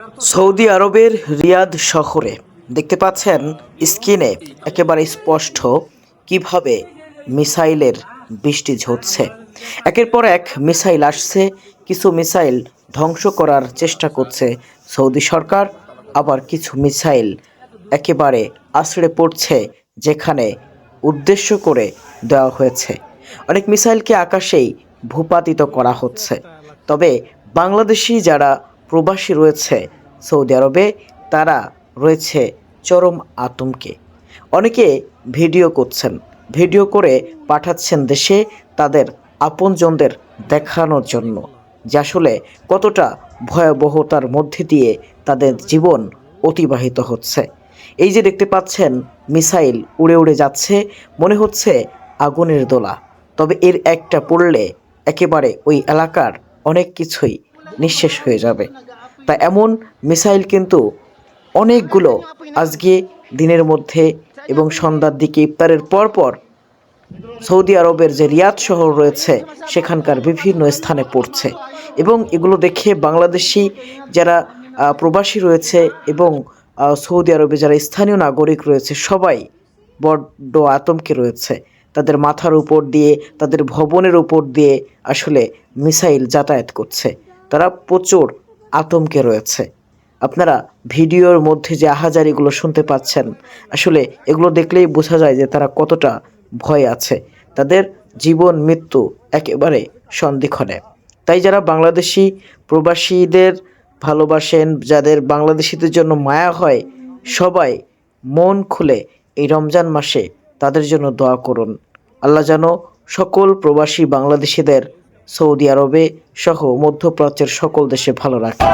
Saudi আরবের রিয়াদ শহরে দেখতে পাচ্ছেন স্ক্রিনে একেবারে স্পষ্ট কিভাবে মিসাইলের বৃষ্টি ঝরছে। একের পর এক মিসাইল আসছে, কিছু মিসাইল ধ্বংস করার চেষ্টা করছে সৌদি সরকার, আবার কিছু মিসাইল একেবারে আছড়ে পড়ছে যেখানে উদ্দেশ্য করে দেওয়া হয়েছে। অনেক মিসাইলকে আকাশেই ভূপাতিত করা হচ্ছে। তবে বাংলাদেশি যারা প্রবাসী রয়েছে সৌদি আরবে, তারা রয়েছে চরম আতঙ্কে। অনেকে ভিডিও করছেন, ভিডিও করে পাঠাচ্ছেন দেশে তাদের আপনজনদের দেখানোর জন্য যে আসলে কতটা ভয়াবহতার মধ্যে দিয়ে তাদের জীবন অতিবাহিত হচ্ছে। এই যে দেখতে পাচ্ছেন মিসাইল উড়ে উড়ে যাচ্ছে, মনে হচ্ছে আগুনের দোলা। তবে এর একটা পড়লে একেবারে ওই এলাকার অনেক কিছুই নিঃশেষ হয়ে যাবে। তা এমন মিসাইল কিন্তু অনেকগুলো আজকে দিনের মধ্যে এবং সন্ধ্যার দিকে ইফতারের পরপর সৌদি আরবের যে রিয়াদ শহর রয়েছে সেখানকার বিভিন্ন স্থানে পড়ছে। এবং এগুলো দেখে বাংলাদেশি যারা প্রবাসী রয়েছে এবং সৌদি আরবে যারা স্থানীয় নাগরিক রয়েছে সবাই বড্ড আতঙ্কে রয়েছে। তাদের মাথার উপর দিয়ে, তাদের ভবনের উপর দিয়ে আসলে মিসাইল যাতায়াত করছে, তারা প্রচুর আতঙ্কে রয়েছে। আপনারা ভিডিওর মধ্যে যে আহাজারিগুলো শুনতে পাচ্ছেন, আসলে এগুলো দেখলেই বোঝা যায় যে তারা কতটা ভয় আছে, তাদের জীবন মৃত্যু একেবারে সন্ধিক্ষণে। তাই যারা বাংলাদেশি প্রবাসীদের ভালোবাসেন, যাদের বাংলাদেশিদের জন্য মায়া হয়, সবাই মন খুলে এই রমজান মাসে তাদের জন্য দোয়া করুন। আল্লাহ যেন সকল প্রবাসী বাংলাদেশিদের সৌদি আরবে সহ মধ্যপ্রাচ্যের সকল দেশে ভালো রাখে।